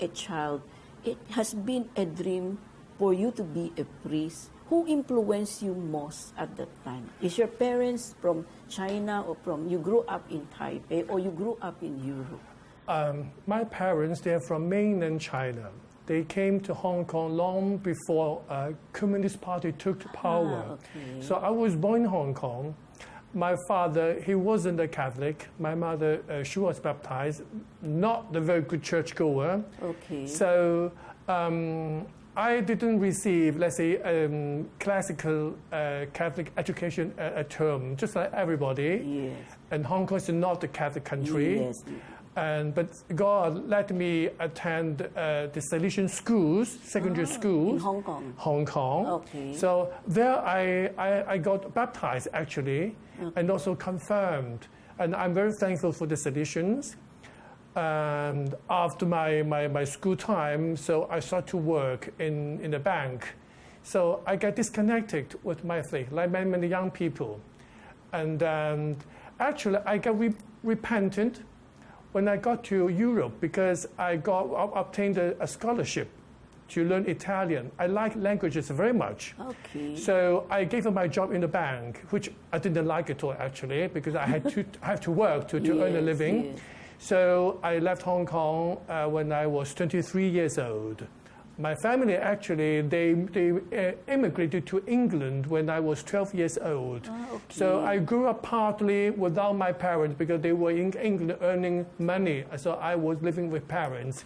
a child, it has been a dream for you to be a priest. Who influenced you most at that time? Is your parents from China or from you grew up in Taipei or you grew up in Europe? My parents, they're from mainland China. They came to Hong Kong long before Communist Party took power. Okay. So I was born in Hong Kong. My father, he wasn't a Catholic. My mother, she was baptized, not the very good churchgoer. Okay. So I didn't receive, let's say, classical Catholic education at home, just like everybody. Yes. And Hong Kong is not a Catholic country. Yes. But God let me attend the Salesian schools, secondary schools. In Hong Kong? Hong Kong. Okay. So there I got baptized, actually, and also confirmed. And I'm very thankful for the Salesians. And after my school time, so I started to work in a bank. So I get disconnected with my faith, like many young people. And actually, I got repentant when I got to Europe because I obtained a scholarship to learn Italian. I like languages very much. Okay. So I gave up my job in the bank, which I didn't like at all, actually, because I had to work to earn a living. Yes. So I left Hong Kong when I was 23 years old. My family, actually, they immigrated to England when I was 12 years old. Okay. So I grew up partly without my parents because they were in England earning money. So I was living with parents.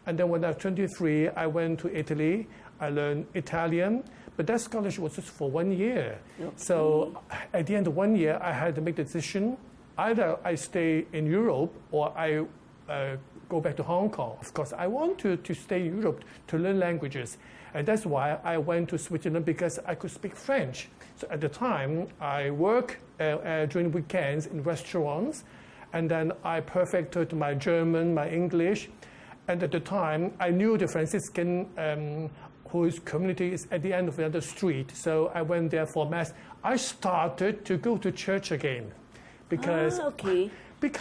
And then when I was 23, I went to Italy. I learned Italian. But that scholarship was just for 1 year. Okay. So at the end of 1 year, I had to make the decision. Either I stay in Europe or I go back to Hong Kong. Of course, I want to stay in Europe to learn languages. And that's why I went to Switzerland because I could speak French. So at the time, I work during weekends in restaurants. And then I perfected my German, my English. And at the time, I knew the Franciscan whose community is at the end of the other street. So I went there for Mass. I started to go to church again because I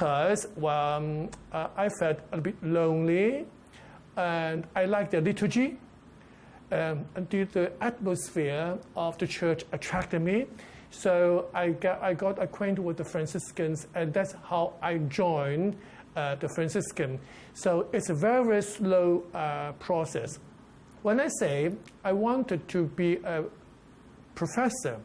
felt a bit lonely and I liked the liturgy. And the atmosphere of the church attracted me. So I got acquainted with the Franciscans, and that's how I joined the Franciscan. So it's a very, very slow process. When I say I wanted to be a professor,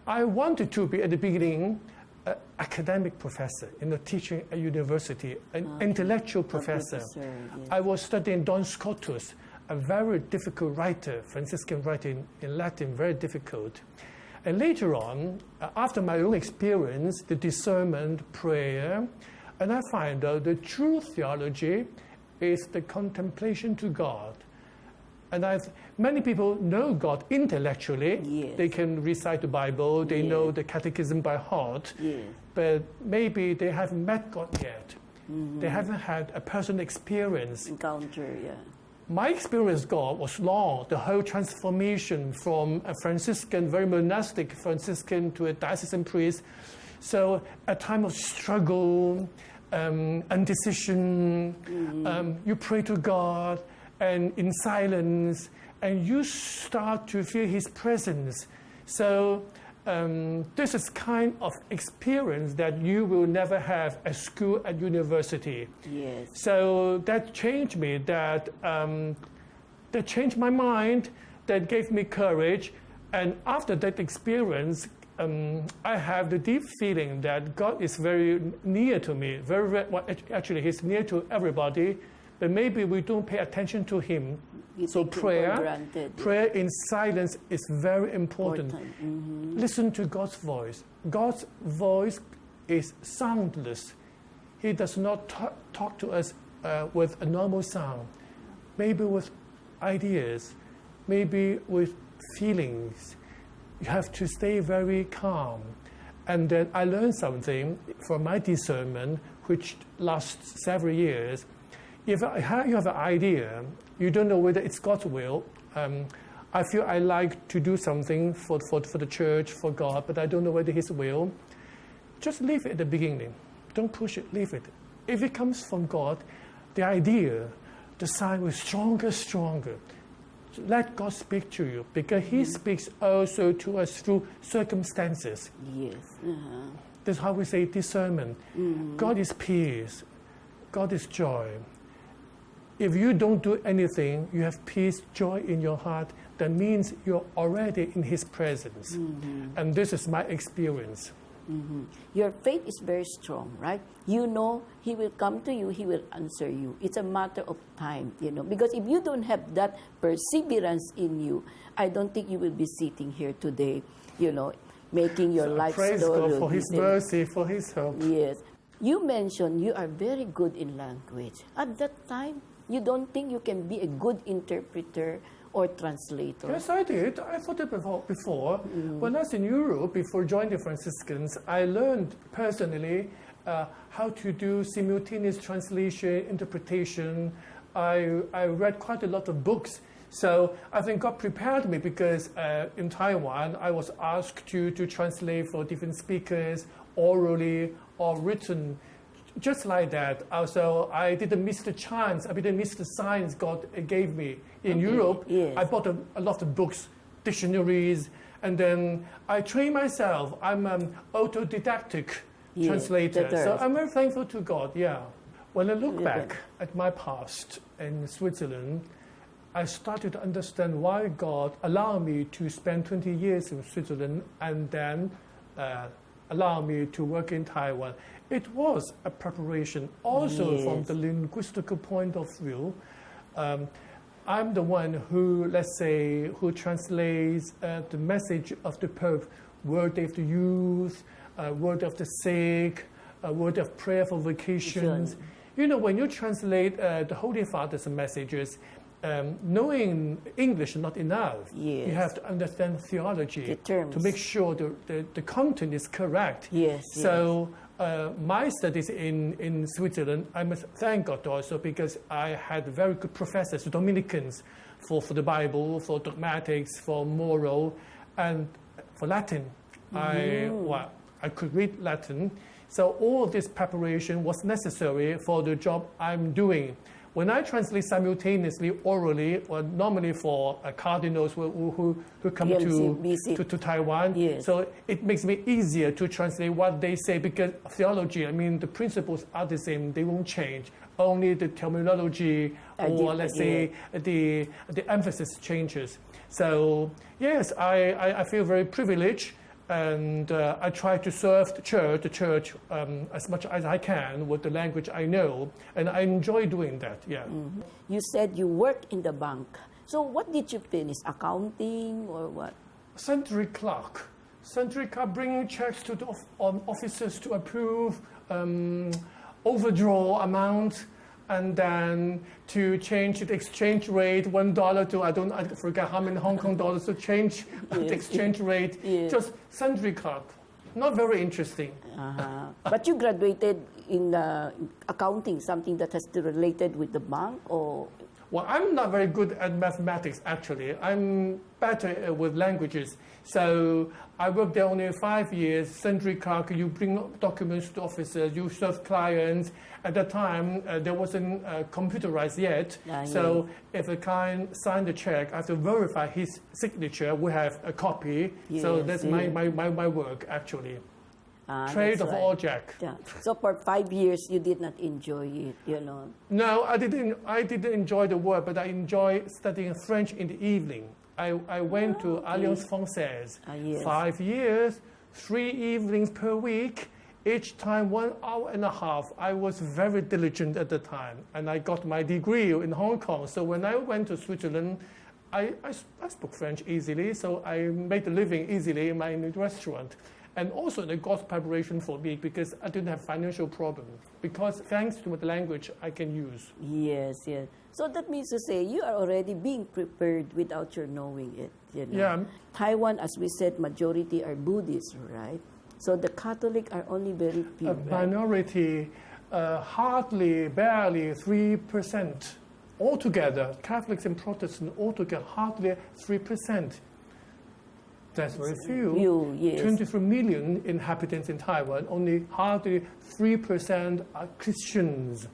I wanted to be at the beginning an academic professor, teaching at university, an intellectual professor. Yes. I was studying Don Scotus, a very difficult writer, Franciscan writing in Latin, very difficult. And later on, after my own experience, the discernment, prayer, and I find out the true theology is the contemplation to God. And many people know God intellectually. Yes. They can recite the Bible, they know the catechism by heart, but maybe they haven't met God yet. Mm-hmm. They haven't had a personal experience. Encounter, My experience with God was long, the whole transformation from a Franciscan, very monastic Franciscan to a diocesan priest. So a time of struggle, indecision, you pray to God and in silence, and you start to feel His presence. So this is kind of experience that you will never have at school, at university. Yes. So that changed me, that changed my mind, that gave me courage. And after that experience, I have the deep feeling that God is very near to me. Actually, He's near to everybody, but maybe we don't pay attention to Him. So prayer in silence is very important. Mm-hmm. Listen to God's voice. God's voice is soundless. He does not talk to us with a normal sound. Maybe with ideas, maybe with feelings. You have to stay very calm. And then I learned something from my discernment, which lasts several years. If you have an idea, you don't know whether it's God's will. I feel I like to do something for the church, for God, but I don't know whether His will. Just leave it at the beginning. Don't push it, leave it. If it comes from God, the idea, the sign was stronger. So let God speak to you, because He speaks also to us through circumstances. Yes. That's how we say discernment. God is peace. God is joy. If you don't do anything, you have peace, joy in your heart, that means you're already in His presence. And this is my experience. Your faith is very strong, right? You know He will come to you, He will answer you. It's a matter of time, because if you don't have that perseverance in you, I don't think you will be sitting here today, making your life Praise story. God for His mercy, for His help. Yes. You mentioned you are very good in language. At that time, you don't think you can be a good interpreter or translator? Yes, I did. I thought it before. When I was in Europe, before joining the Franciscans, I learned personally how to do simultaneous translation, interpretation. I read quite a lot of books. So I think God prepared me, because in Taiwan, I was asked to translate for different speakers, orally or written. Just like that. Also, I didn't miss the chance. I didn't miss the signs God gave me. In Europe, yes. I bought a lot of books, dictionaries, and then I trained myself. I'm an autodidactic translator. So I'm very thankful to God, When I look back at my past in Switzerland, I started to understand why God allowed me to spend 20 years in Switzerland and then allow me to work in Taiwan. It was a preparation also from the linguistical point of view. I'm the one who translates the message of the Pope, word of the youth, word of the sick, word of prayer for vacations. When you translate the Holy Father's messages, knowing English is not enough. Yes. You have to understand theology the terms, to make sure the content is correct. So my studies in Switzerland, I must thank God also, because I had very good professors, Dominicans, for the Bible, for dogmatics, for moral, and for Latin. I could read Latin. So all of this preparation was necessary for the job I'm doing. When I translate simultaneously, orally, or normally for cardinals who come to Taiwan, so it makes me easier to translate what they say, because theology, the principles are the same, they won't change. Only the terminology, or let's say the emphasis changes. So yes, I feel very privileged. And I try to serve the church as much as I can with the language I know, and I enjoy doing that. You said you worked in the bank. So what did you finish? Accounting or what? Century clerk, bringing checks to the officers to approve, overdraw amount, and then to change the exchange rate, $1 to I forget how many Hong Kong dollars to change the exchange rate. Just sundry clerk. Not very interesting. But you graduated in accounting, something that has to related with the bank, or? Well, I'm not very good at mathematics, actually. I'm better with languages. So I worked there only 5 years, sundry clerk. You bring documents to officers, you serve clients. At that time, there wasn't computerized yet. So if a client signed the check, I have to verify his signature. We have a copy. So that's my work, actually. Trade of all jack. So for 5 years, you did not enjoy it, No, I didn't enjoy the work, but I enjoy studying French in the evening. I went to Alliance Française. 5 years, 3 evenings per week, each time 1 hour and a half. I was very diligent at the time, and I got my degree in Hong Kong. So when I went to Switzerland, I spoke French easily, so I made a living easily in my restaurant. And also the God's preparation for me, because I didn't have financial problems. Because thanks to the language I can use. Yes. So that means to say you are already being prepared without your knowing it. Taiwan, as we said, majority are Buddhists, right? So the Catholic are only very few. A minority, barely 3%. Altogether, Catholics and Protestants altogether, hardly 3%. That's very few. 23 million inhabitants in Taiwan, only hardly 3% are Christians.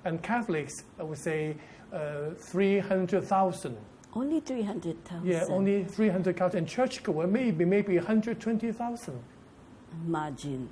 and Catholics, I would say 300,000. Only 300,000. Yeah, only 300,000. Churchgoer maybe 120,000. Imagine.